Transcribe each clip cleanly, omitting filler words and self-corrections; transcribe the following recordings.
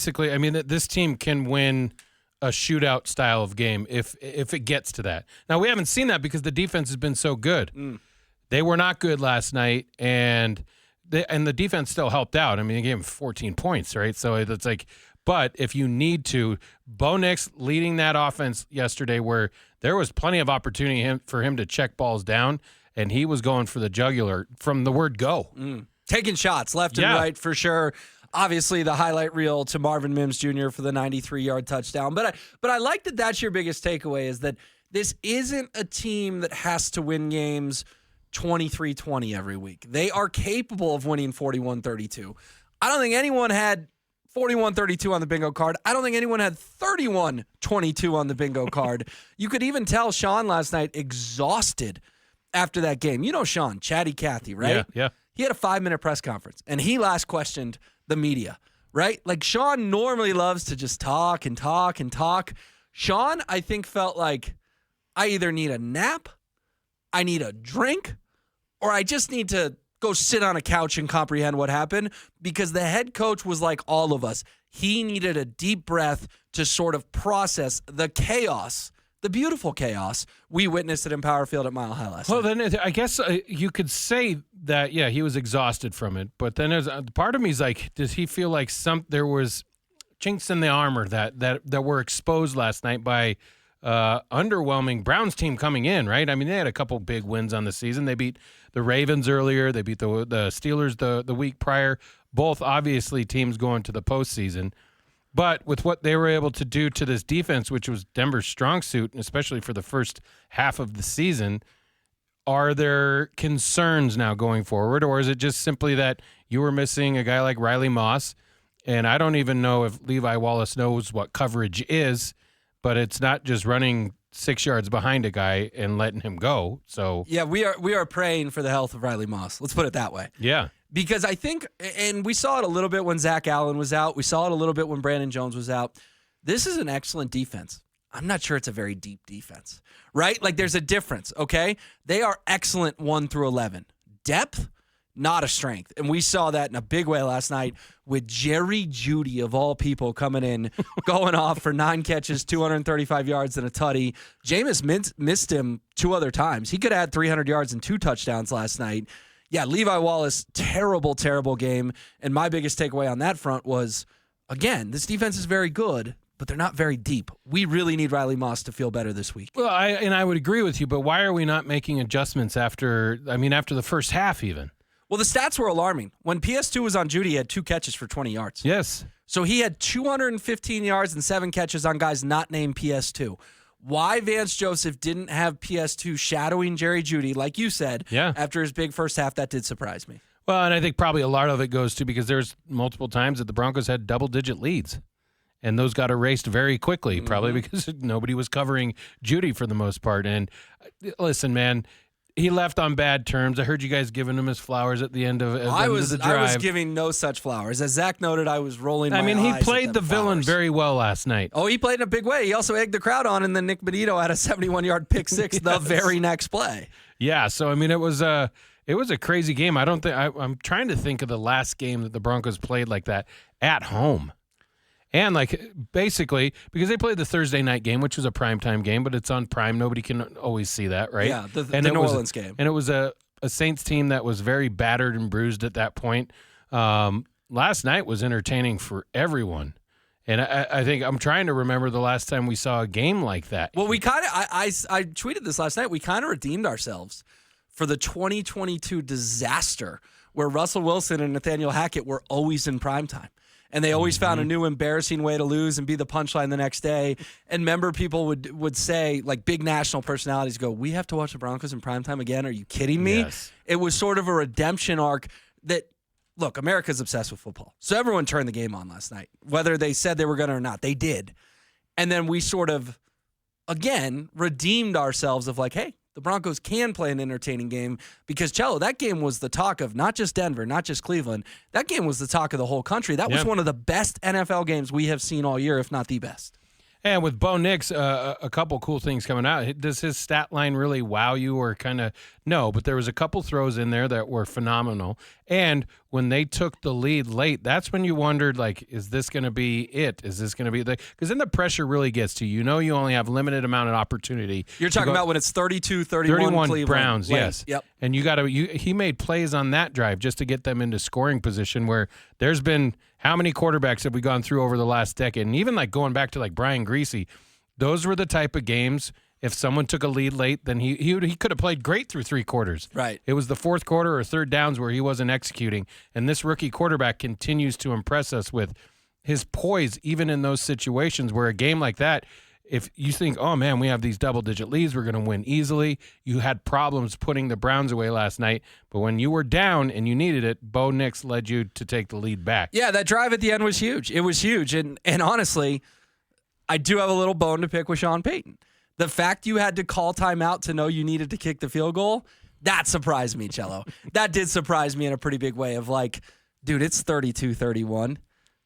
Basically, I mean, this team can win a shootout style of game if it gets to that. Now, we haven't seen that because the defense has been so good. They were not good last night, and the defense still helped out. I mean, they gave him 14 points, right? So it's like, but if you need to, Bo Nix leading that offense yesterday where there was plenty of opportunity for him to check balls down, and he was going for the jugular from the word go. Taking shots left and right for sure. Obviously, the highlight reel to Marvin Mims Jr. for the 93-yard touchdown. But I like that that's your biggest takeaway is that this isn't a team that has to win games 23-20 every week. They are capable of winning 41-32. I don't think anyone had 41-32 on the bingo card. I don't think anyone had 31-22 on the bingo card. You could even tell Sean last night exhausted after that game. You know Sean, Chatty Cathy, right? Yeah. He had a 5-minute press conference, and he last questioned the media, right? Like, Sean normally loves to just talk and talk and talk. Sean, I think, felt like, I either need a nap, I need a drink, or I just need to go sit on a couch and comprehend what happened, because the head coach was like all of us. He needed a deep breath to sort of process the chaos, the beautiful chaos we witnessed at Empower Field at Mile High last night. Well, then I guess you could say that, yeah, he was exhausted from it. But then there's part of me is like, does he feel like there was chinks in the armor that were exposed last night by underwhelming Browns team coming in, right? I mean, they had a couple big wins on the season. They beat the Ravens earlier. They beat the Steelers the week prior. Both obviously teams going to the postseason. But with what they were able to do to this defense, which was Denver's strong suit, especially for the first half of the season, are there concerns now going forward? Or is it just simply that you were missing a guy like Riley Moss? And I don't even know if Levi Wallace knows what coverage is, but it's not just running 6 yards behind a guy and letting him go. So yeah, we are praying for the health of Riley Moss. Let's put it that way. Yeah. Because I think, and we saw it a little bit when Zach Allen was out. We saw it a little bit when Brandon Jones was out. This is an excellent defense. I'm not sure it's a very deep defense, right? Like, there's a difference, okay? They are excellent 1 through 11. Depth, not a strength. And we saw that in a big way last night with Jerry Jeudy, of all people, coming in, going off for 9 catches, 235 yards, and a tutty. Jameis missed him 2 other times. He could have had 300 yards and 2 touchdowns last night. Yeah, Levi Wallace, terrible, terrible game. And my biggest takeaway on that front was, again, this defense is very good, but they're not very deep. We really need Riley Moss to feel better this week. Well, I would agree with you, but why are we not making adjustments after the first half even? Well, the stats were alarming. When PS2 was on Jeudy, he had 2 catches for 20 yards. Yes. So he had 215 yards and 7 catches on guys not named PS2. Why Vance Joseph didn't have PS2 shadowing Jerry Jeudy, like you said, after his big first half, that did surprise me. Well, and I think probably a lot of it goes to because there's multiple times that the Broncos had double-digit leads, and those got erased very quickly, probably because nobody was covering Jeudy for the most part. And listen, man, he left on bad terms. I heard you guys giving him his flowers at the end of the drive. I was giving no such flowers. As Zach noted, I was rolling my eyes. He played the villain very well last night. Oh, he played in a big way. He also egged the crowd on, and then Nick Benito had a 71-yard pick six the very next play. Yeah, so, it was a crazy game. I'm trying to think of the last game that the Broncos played like that at home. And, basically, because they played the Thursday night game, which was a primetime game, but it's on Prime. Nobody can always see that, right? Yeah, the New Orleans game. And it was a Saints team that was very battered and bruised at that point. Last night was entertaining for everyone. And I think I'm trying to remember the last time we saw a game like that. Well, we kind of I tweeted this last night. We kind of redeemed ourselves for the 2022 disaster where Russell Wilson and Nathaniel Hackett were always in primetime. And they always found a new embarrassing way to lose and be the punchline the next day. And remember, people would say, like, big national personalities go, we have to watch the Broncos in primetime again? Are you kidding me? Yes. It was sort of a redemption arc that, look, America's obsessed with football. So everyone turned the game on last night, whether they said they were going to or not. They did. And then we sort of, again, redeemed ourselves of like, hey, the Broncos can play an entertaining game because, Cello, that game was the talk of not just Denver, not just Cleveland. That game was the talk of the whole country. That was one of the best NFL games we have seen all year, if not the best. And with Bo Nix, a couple cool things coming out. Does his stat line really wow you or kind of no? But there was a couple throws in there that were phenomenal. And when they took the lead late, that's when you wondered, like, is this going to be it? Is this going to be the – because then the pressure really gets to you. You know you only have limited amount of opportunity. You're talking about when it's 32-31 Cleveland. Browns, late. yes. Yep. And he made plays on that drive just to get them into scoring position where there's been – how many quarterbacks have we gone through over the last decade? And even like going back to like Brian Greasy, those were the type of games. If someone took a lead late, then he could have played great through 3 quarters. Right. It was the fourth quarter or third downs where he wasn't executing. And this rookie quarterback continues to impress us with his poise, even in those situations where a game like that, if you think, oh, man, we have these double-digit leads, we're going to win easily. You had problems putting the Browns away last night. But when you were down and you needed it, Bo Nix led you to take the lead back. Yeah, that drive at the end was huge. It was huge. And honestly, I do have a little bone to pick with Sean Payton. The fact you had to call timeout to know you needed to kick the field goal, that surprised me, Cello. That did surprise me in a pretty big way of like, dude, it's 32-31.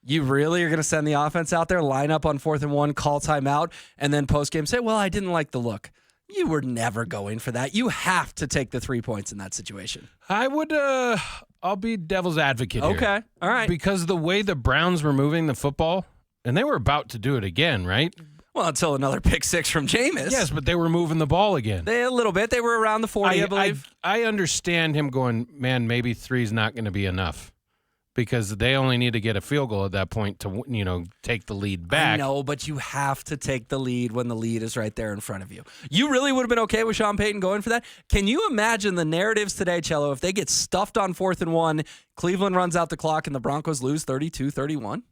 You really are going to send the offense out there, line up on 4th and 1, call timeout, and then postgame say, well, I didn't like the look. You were never going for that. You have to take the 3 points in that situation. I would, I'll be devil's advocate here. Okay, all right. Because the way the Browns were moving the football, and they were about to do it again, right? Well, until another pick 6 from Jameis. Yes, but they were moving the ball again. A little bit. They were around the 40, I believe. I understand him going, man, maybe 3 is not going to be enough. Because they only need to get a field goal at that point to, take the lead back. I know, but you have to take the lead when the lead is right there in front of you. You really would have been okay with Sean Payton going for that? Can you imagine the narratives today, Cello, if they get stuffed on 4th and 1, Cleveland runs out the clock, and the Broncos lose 32-31?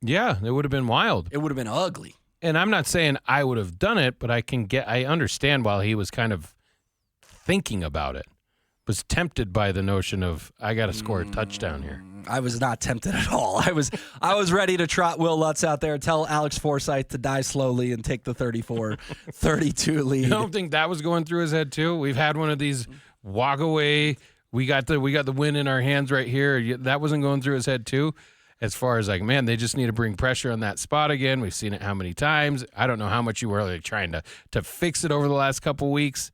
Yeah, it would have been wild. It would have been ugly. And I'm not saying I would have done it, but I understand while he was kind of thinking about it. Was tempted by the notion of I got to score a touchdown here. I was not tempted at all. I was ready to trot Will Lutz out there, tell Alex Forsythe to die slowly and take the 34-32 lead. You don't think that was going through his head too? We've had one of these walk away. We got the win in our hands right here. That wasn't going through his head too. As far as like, man, they just need to bring pressure on that spot again. We've seen it how many times. I don't know how much you were like trying to fix it over the last couple weeks.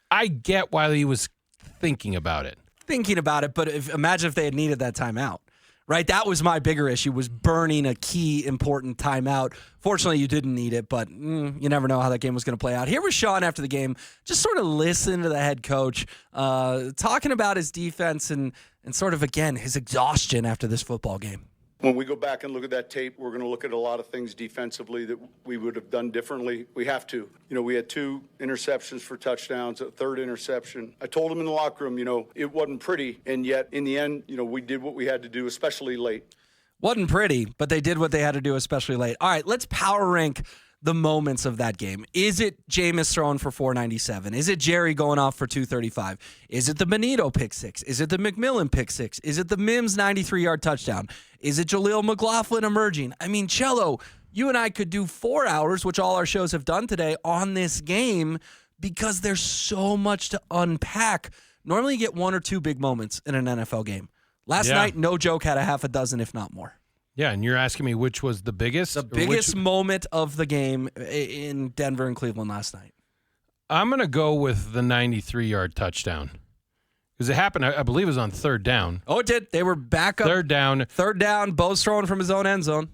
I get why he was thinking about it, but imagine if they had needed that timeout, right? That was my bigger issue, was burning a key important timeout. Fortunately, you didn't need it, but you never know how that game was going to play out. Here was Sean after the game, just sort of listening to the head coach, talking about his defense and sort of, again, his exhaustion after this football game. When we go back and look at that tape, we're going to look at a lot of things defensively that we would have done differently. We have to. We had 2 interceptions for touchdowns, a 3rd interception. I told them in the locker room, it wasn't pretty. And yet, in the end, we did what we had to do, especially late. Wasn't pretty, but they did what they had to do, especially late. All right, let's power rank the moments of that game. Is it Jameis throwing for 497? Is it Jerry going off for 235? Is it the Benito pick 6? Is it the McMillan pick 6? Is it the Mims 93-yard touchdown? Is it Jaleel McLaughlin emerging? I mean, Cello, you and I could do 4 hours, which all our shows have done today, on this game because there's so much to unpack. Normally you get 1 or 2 big moments in an NFL game. Last night, no joke, had a half a dozen, if not more. Yeah, and you're asking me which was the biggest? The biggest moment of the game in Denver and Cleveland last night. I'm going to go with the 93-yard touchdown. Because it happened, I believe it was on 3rd down. Oh, it did. They were back up. 3rd down. 3rd down, Bo's throwing from his own end zone.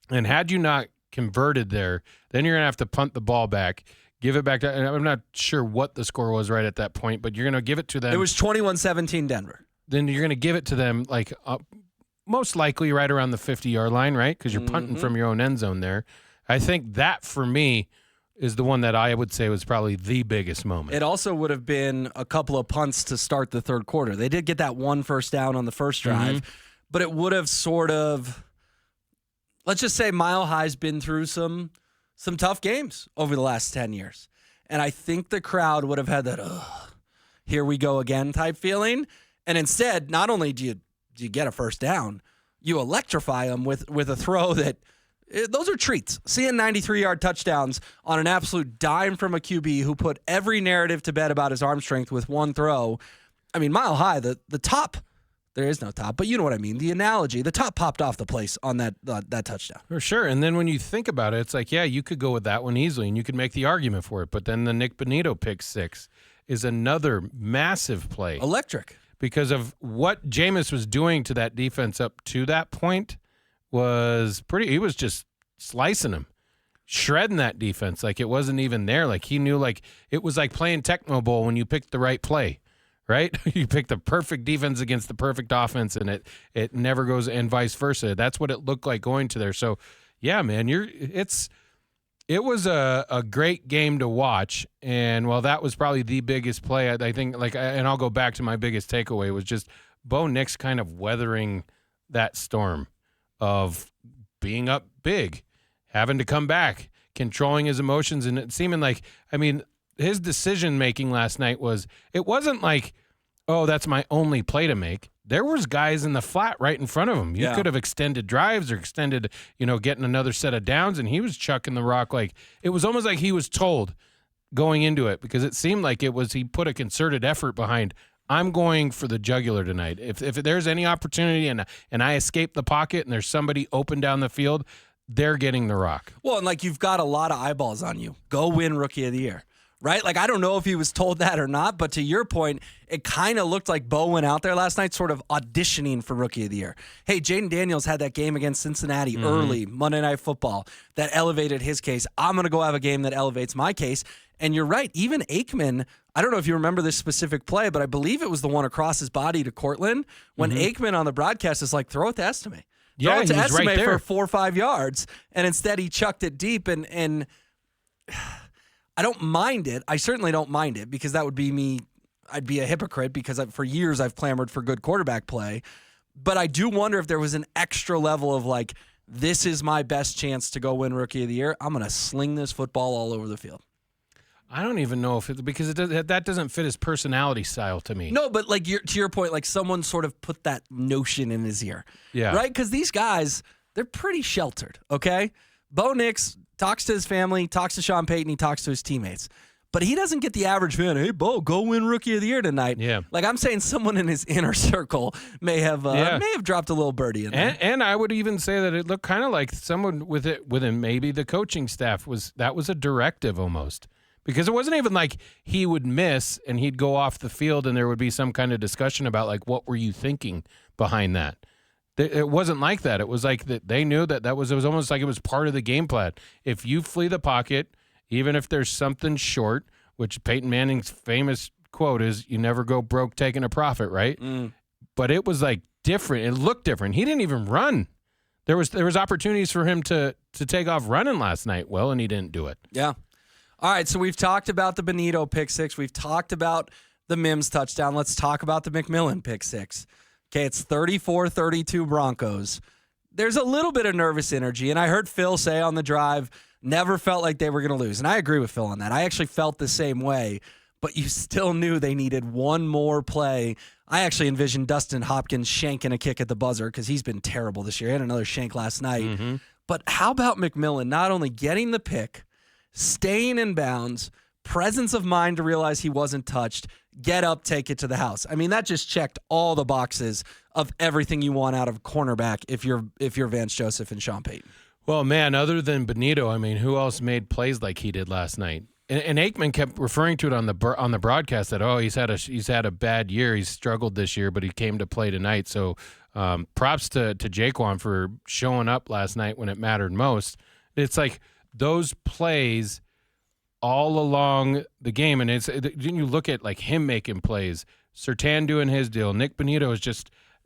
And had you not converted there, then you're going to have to punt the ball back, give it back to, and I'm not sure what the score was right at that point, but you're going to give it to them. It was 21-17 Denver. Then you're going to give it to them like most likely right around the 50-yard line, right? Because you're punting from your own end zone there. I think that, for me, is the one that I would say was probably the biggest moment. It also would have been a couple of punts to start the 3rd quarter. They did get that 1 first down on the first drive, but it would have sort of, let's just say Mile High's been through some tough games over the last 10 years. And I think the crowd would have had that, here we go again type feeling. And instead, not only do you get a first down, you electrify them with a throw that, those are treats. Seeing 93-yard touchdowns on an absolute dime from a QB who put every narrative to bed about his arm strength with 1 throw. I mean, Mile High, the top There is no top, but you know what I mean. The analogy, the top popped off the place on that touchdown. For sure. And then when you think about it, it's like, yeah, you could go with that one easily, and you could make the argument for it. But then the Nick Bonito pick six is another massive play. Electric. Because of what Jameis was doing to that defense up to that point was pretty – he was just slicing them, shredding that defense like it wasn't even there. Like he knew, like it was like playing Tecmo Bowl when you picked the right play. Right? You pick the perfect defense against the perfect offense, and it never goes, and vice versa. That's what it looked like going to there. So, yeah, man, it was a great game to watch, and while that was probably the biggest play, I think, and I'll go back to my biggest takeaway was just Bo Nix kind of weathering that storm of being up big, having to come back, controlling his emotions, and it seeming like, I mean, his decision-making last night it wasn't like, oh, that's my only play to make. There was guys in the flat right in front of him. You could have extended drives or extended, getting another set of downs, and he was chucking the rock like it was almost like he was told going into it, because it seemed like he put a concerted effort behind, I'm going for the jugular tonight. If there's any opportunity and I escape the pocket and there's somebody open down the field, they're getting the rock. Well, and like you've got a lot of eyeballs on you. Go win Rookie of the Year. Right? Like, I don't know if he was told that or not, but to your point, it kind of looked like Bo went out there last night sort of auditioning for Rookie of the Year. Hey, Jaden Daniels had that game against Cincinnati early, Monday Night Football, that elevated his case. I'm going to go have a game that elevates my case. And you're right, even Aikman, I don't know if you remember this specific play, but I believe it was the one across his body to Cortland, when Aikman on the broadcast is like, throw it to Estime. Throw it to Estime right for 4 or 5 yards, and instead he chucked it deep, and I don't mind it. I certainly don't mind it, because that would be me. I'd be a hypocrite, because for years I've clamored for good quarterback play. But I do wonder if there was an extra level of like, this is my best chance to go win Rookie of the Year. I'm going to sling this football all over the field. I don't even know because that doesn't fit his personality style to me. No, but like to your point, like someone sort of put that notion in his ear. Yeah. Right? Because these guys, they're pretty sheltered, okay? Bo Nix talks to his family, talks to Sean Payton, he talks to his teammates. But he doesn't get the average fan, hey, Bo, go win Rookie of the Year tonight. Yeah. Like I'm saying, someone in his inner circle may have dropped a little birdie in there. And I would even say that it looked kind of like someone within maybe the coaching staff was a directive almost. Because it wasn't even like he would miss and he'd go off the field and there would be some kind of discussion about like, what were you thinking behind that? It wasn't like that. It was like that they knew that it was almost like it was part of the game plan. If you flee the pocket, even if there's something short, which Peyton Manning's famous quote is, you never go broke taking a profit, right? But it was like different. It looked different. He didn't even run. There was opportunities for him to take off running last night, and he didn't do it. Yeah. All right, so we've talked about the Bonito pick six. We've talked about the Mims touchdown. Let's talk about the McMillan pick six. Okay, it's 34-32 Broncos. There's a little bit of nervous energy, and I heard Phil say on the drive, never felt like they were going to lose. And I agree with Phil on that. I actually felt the same way, but you still knew they needed one more play. I actually envisioned Dustin Hopkins shanking a kick at the buzzer because he's been terrible this year. He had another shank last night. But how about McMillan not only getting the pick, staying in bounds, presence of mind to realize he wasn't touched, get up, take it to the house. I mean, that just checked all the boxes of everything you want out of a cornerback if you're Vance Joseph and Sean Payton. Well, man, other than Bonito, I mean, who else made plays like he did last night? And Aikman kept referring to it on the broadcast that he's had a bad year, he's struggled this year, but he came to play tonight. So props to Jaquan for showing up last night when it mattered most. It's like those plays all along the game, and you look at like him making plays, Surtain doing his deal. Nick Bonito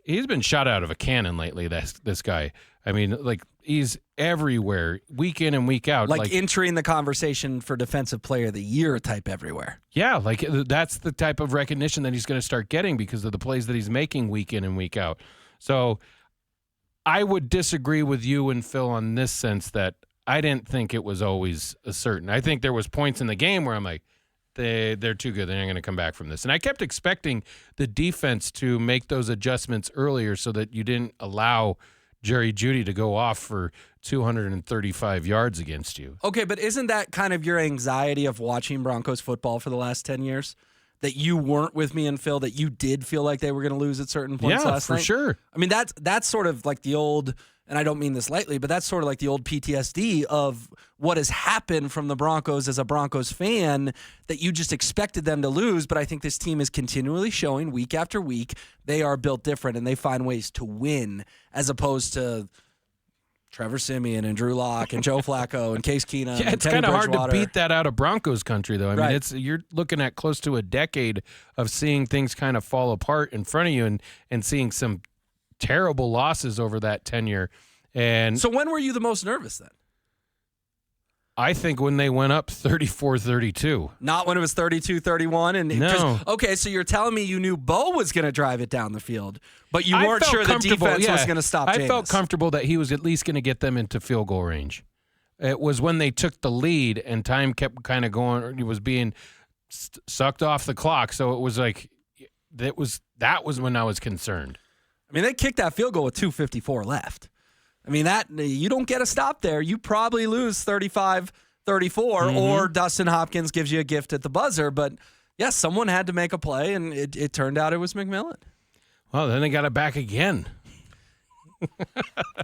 he's been shot out of a cannon lately. This guy. I mean, like he's everywhere, week in and week out. Like entering the conversation for Defensive Player of the Year type everywhere. Yeah, like that's the type of recognition that he's going to start getting because of the plays that he's making week in and week out. So I would disagree with you and Phil on this sense that I didn't think it was always a certain. I think there was points in the game where I'm like, they're too good. They're not going to come back from this. And I kept expecting the defense to make those adjustments earlier so that you didn't allow Jerry Jeudy to go off for 235 yards against you. Okay, but isn't that kind of your anxiety of watching Broncos football for the last 10 years? that you weren't with me and Phil, that you did feel like they were going to lose at certain points last night? Yeah, for sure. I mean, that's sort of like the old, and I don't mean this lightly, but that's sort of like the old PTSD of what has happened from the Broncos as a Broncos fan, that you just expected them to lose. But I think this team is continually showing week after week they are built different and they find ways to win, as opposed to Trevor Siemian and Drew Lock and Joe Flacco and Case Keenum. Yeah, and it's Teddy kind of hard to Bridgewater. beat that out of Broncos country, though. I mean, Right. you're looking at close to a decade of seeing things kind of fall apart in front of you and seeing some terrible losses over that tenure. And So when were you the most nervous then? I think when they went up 34-32. Not when it was 32-31? And No. Okay, so you're telling me you knew Bo was going to drive it down the field, but you I weren't felt sure the comfortable, defense was yeah. going to stop I Jameis. felt comfortable that he was at least going to get them into field goal range. It was when they took the lead and time kept kind of going. It was being sucked off the clock. So it was like that was when I was concerned. I mean, they kicked that field goal with 2:54 left. I mean, that you don't get a stop there. You probably lose 35-34, or Dustin Hopkins gives you a gift at the buzzer. But, yes, someone had to make a play, and it turned out it was McMillan. Well, then they got it back again.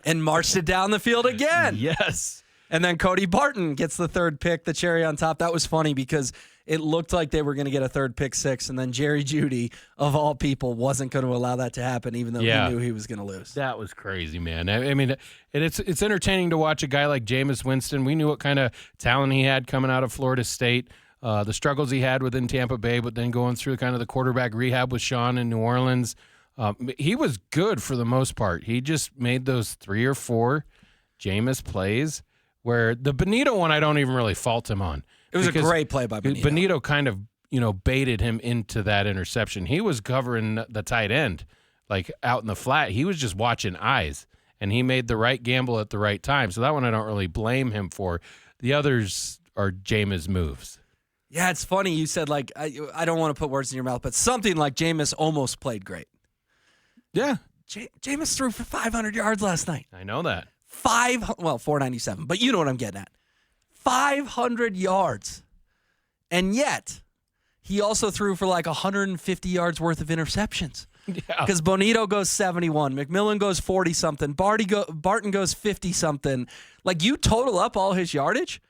And marched it down the field again. Yes. And then Cody Barton gets the third pick, the cherry on top. That was funny because it looked like they were going to get a third pick six, and then Jerry Jeudy, of all people, wasn't going to allow that to happen, even though he knew he was going to lose. That was crazy, man. I mean, it's entertaining to watch a guy like Jameis Winston. We knew what kind of talent he had coming out of Florida State, the struggles he had within Tampa Bay, but then going through kind of the quarterback rehab with Sean in New Orleans. He was good for the most part. He just made those 3 or 4 Jameis plays where the Benito one I don't even really fault him on. It was a great play by Benito. Benito kind of, baited him into that interception. He was covering the tight end, like out in the flat. He was just watching eyes, and he made the right gamble at the right time. So that one I don't really blame him for. The others are Jameis moves. Yeah, it's funny. You said, like, I don't want to put words in your mouth, but something like Jameis almost played great. Yeah, Jameis threw for 500 yards last night. I know that. 497, but you know what I'm getting at. 500 yards. And yet, he also threw for like 150 yards worth of interceptions. Yeah. Because Bonito goes 71, McMillan goes 40-something, Barton goes 50-something. Like, you total up all his yardage,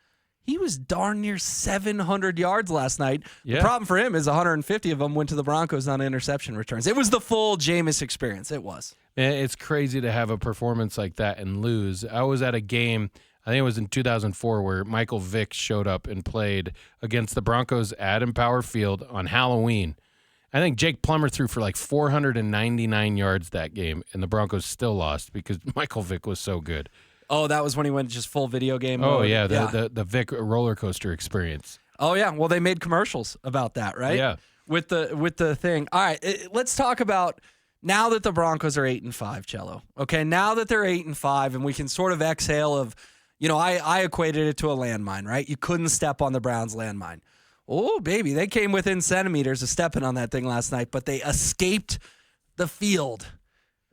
he was darn near 700 yards last night. Yeah. The problem for him is 150 of them went to the Broncos on interception returns. It was the full Jameis experience. It was. It's crazy to have a performance like that and lose. I was at a game, I think it was in 2004, where Michael Vick showed up and played against the Broncos at Empower Field on Halloween. I think Jake Plummer threw for like 499 yards that game, and the Broncos still lost because Michael Vick was so good. Oh, that was when he went just full video game Oh, mode? yeah, the Vic roller coaster experience. Oh, yeah. Well, they made commercials about that, right? Yeah. With the thing. All right, let's talk about now that the Broncos are 8-5, Cello. Okay, now that they're 8-5, and we can sort of exhale of, I equated it to a landmine, right? You couldn't step on the Browns' landmine. Oh, baby, they came within centimeters of stepping on that thing last night, but they escaped the field.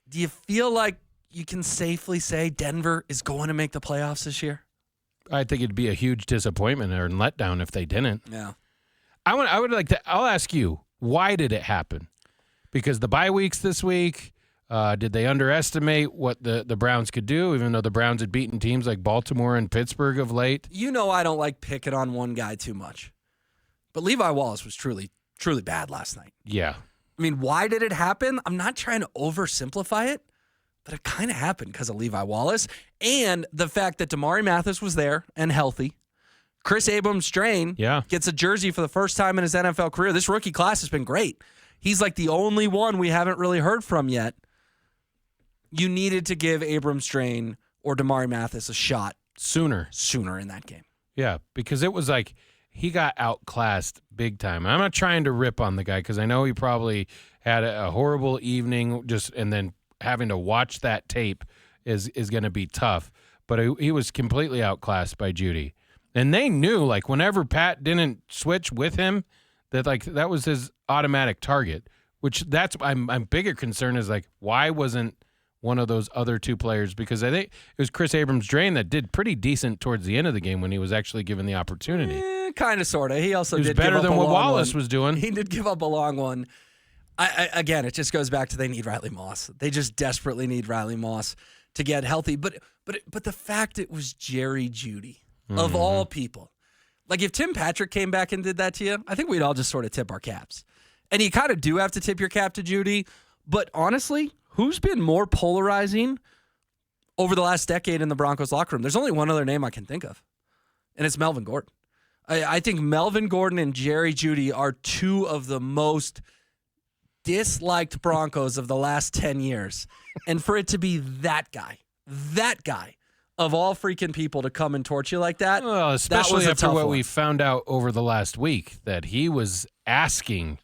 Do you feel like you can safely say Denver is going to make the playoffs this year? I think it'd be a huge disappointment or letdown if they didn't. Yeah. I would like to. I'll ask you, why did it happen? Because the bye weeks this week, did they underestimate what the Browns could do, even though the Browns had beaten teams like Baltimore and Pittsburgh of late? You know I don't like picking on one guy too much. But Levi Wallace was truly, truly bad last night. Yeah. I mean, why did it happen? I'm not trying to oversimplify it, but it kind of happened because of Levi Wallace and the fact that Damari Mathis was there and healthy. Chris Abrams-Strain gets a jersey for the first time in his NFL career. This rookie class has been great. He's like the only one we haven't really heard from yet. You needed to give Abrams-Strain or Damari Mathis a shot Sooner in that game. Yeah, because it was like he got outclassed big time. I'm not trying to rip on the guy because I know he probably had a horrible evening and then having to watch that tape is going to be tough. But he was completely outclassed by Jeudy. And they knew, like, whenever Pat didn't switch with him, that was his automatic target, which my bigger concern is, like, why wasn't one of those other two players, because I think it was Chris Abrams-Drain that did pretty decent towards the end of the game when he was actually given the opportunity. Kind of, sort of. He also It was did better give up than a what long Wallace one. was doing. He did give up a long one. Again, it just goes back to they need Riley Moss. They just desperately need Riley Moss to get healthy. But the fact it was Jerry Jeudy, of all people. Like, if Tim Patrick came back and did that to you, I think we'd all just sort of tip our caps. And you kind of do have to tip your cap to Jeudy. But honestly, who's been more polarizing over the last decade in the Broncos locker room? There's only one other name I can think of, and it's Melvin Gordon. I think Melvin Gordon and Jerry Jeudy are two of the most disliked Broncos of the last 10 years. And for it to be that guy of all freaking people to come and torch you like that, Well, especially that was after a tough what one. we found out over the last week, that he was asking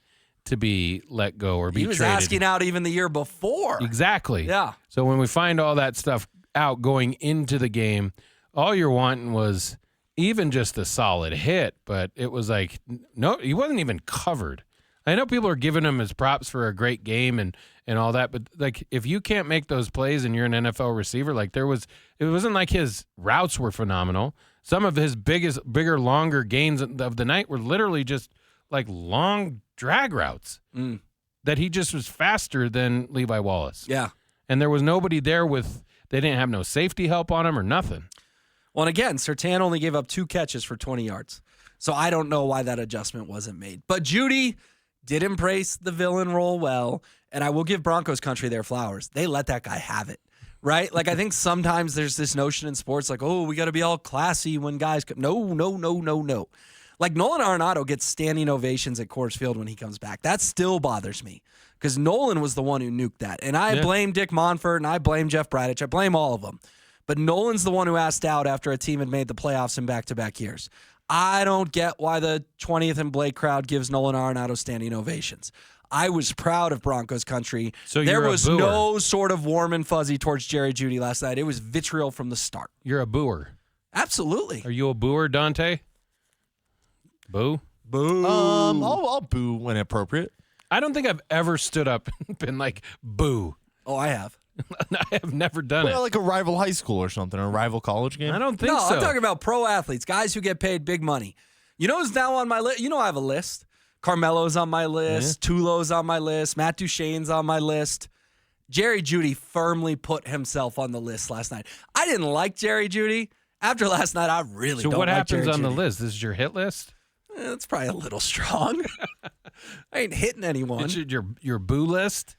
to be let go or be He was traded. asking out even the year before. Exactly. Yeah. So when we find all that stuff out going into the game, all you're wanting was even just a solid hit, but it was like, no, he wasn't even covered. I know people are giving him his props for a great game and all that, but like, if you can't make those plays and you're an NFL receiver, like it wasn't like his routes were phenomenal. Some of his bigger, longer gains of the night were literally just like long drag routes that he just was faster than Levi Wallace. Yeah. And there was nobody there they didn't have no safety help on him or nothing. Well, and again, Surtain only gave up 2 catches for 20 yards. So I don't know why that adjustment wasn't made. But Jeudy did embrace the villain role well, and I will give Broncos country their flowers. They let that guy have it, right? Like, I think sometimes there's this notion in sports like, oh, we got to be all classy when guys come. No. Like, Nolan Arenado gets standing ovations at Coors Field when he comes back. That still bothers me because Nolan was the one who nuked that. And I blame Dick Monfort, and I blame Jeff Bradich. I blame all of them. But Nolan's the one who asked out after a team had made the playoffs in back-to-back years. I don't get why the 20th and Blake crowd gives Nolan Arenado standing ovations. I was proud of Broncos country. So there you're a was booer. no sort of warm and fuzzy towards Jerry Jeudy last night. It was vitriol from the start. You're a booer. Absolutely. Are you a booer, Dante? Boo? Boo. I'll boo when appropriate. I don't think I've ever stood up and been like, boo. Oh, I have. I have never done Well, it. like a rival high school or something, or a rival college game. I don't think No, so. I'm talking about pro athletes, guys who get paid big money. You know who's now on my list? You know I have a list. Carmelo's on my list. Tulo's on my list. Matt Duchene's on my list. Jerry Jeudy firmly put himself on the list last night. I didn't like Jerry Jeudy. After last night, I really So don't what like happens Jerry on the Jeudy. list? This is your hit list? That's probably a little strong. I ain't hitting anyone. It's your boo list?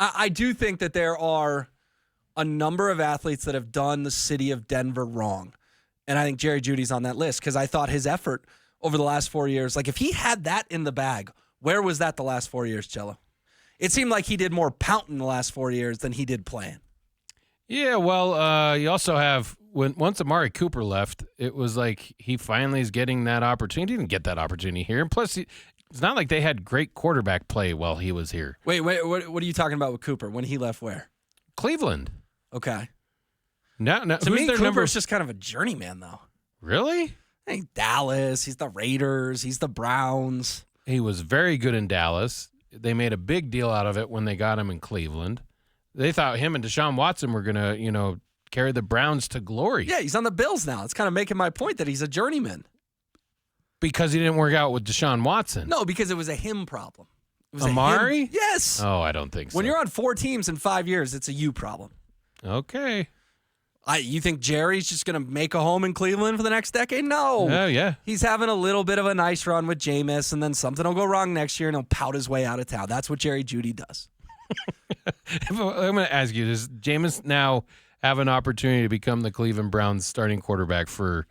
I do think that there are a number of athletes that have done the city of Denver wrong. And I think Jerry Jeudy's on that list because I thought his effort over the last 4 years, like if he had that in the bag, where was that the last 4 years, Cello? It seemed like he did more pouting the last 4 years than he did playing. Yeah, well, you also have, once Amari Cooper left, it was like he finally is getting that opportunity. He didn't get that opportunity here. And plus, it's not like they had great quarterback play while he was here. Wait, what are you talking about with Cooper? When he left where? Cleveland. Okay. No, To who's me, their Cooper's number? just kind of a journeyman, though. Really? He's Dallas. He's the Raiders. He's the Browns. He was very good in Dallas. They made a big deal out of it when they got him in Cleveland. They thought him and Deshaun Watson were going to, carry the Browns to glory. Yeah, he's on the Bills now. It's kind of making my point that he's a journeyman. Because he didn't work out with Deshaun Watson. No, because it was a him problem. It was a Amari? him- Yes. Oh, I don't think so. When you're on 4 teams in 5 years, it's a you problem. Okay. You think Jerry's just going to make a home in Cleveland for the next decade? No. Oh, yeah. He's having a little bit of a nice run with Jameis, and then something will go wrong next year, and he'll pout his way out of town. That's what Jerry Jeudy does. I'm going to ask you, does Jameis now have an opportunity to become the Cleveland Browns starting quarterback for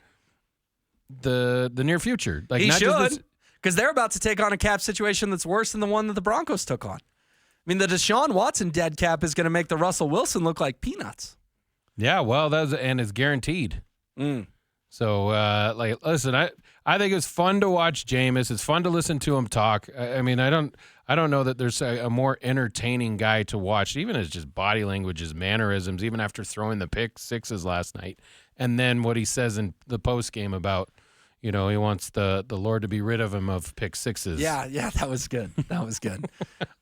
the near future? Like, He not just should, this- because they're about to take on a cap situation that's worse than the one that the Broncos took on. I mean, the Deshaun Watson dead cap is going to make the Russell Wilson look like peanuts. Yeah, well, and it's guaranteed. So, listen, I think it's fun to watch Jameis. It's fun to listen to him talk. I mean, I don't know that there's a more entertaining guy to watch, even as just body language, his mannerisms, even after throwing the pick sixes last night, and then what he says in the post game about, he wants the Lord to be rid of him of pick sixes. Yeah, that was good. That was good.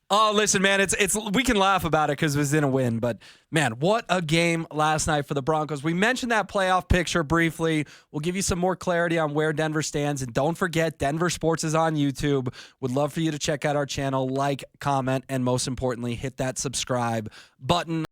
Oh, listen, man, it's we can laugh about it because it was in a win, but man, what a game last night for the Broncos. We mentioned that playoff picture briefly. We'll give you some more clarity on where Denver stands, and don't forget, Denver Sports is on YouTube. Would love for you to check out our channel, like, comment, and most importantly, hit that subscribe button.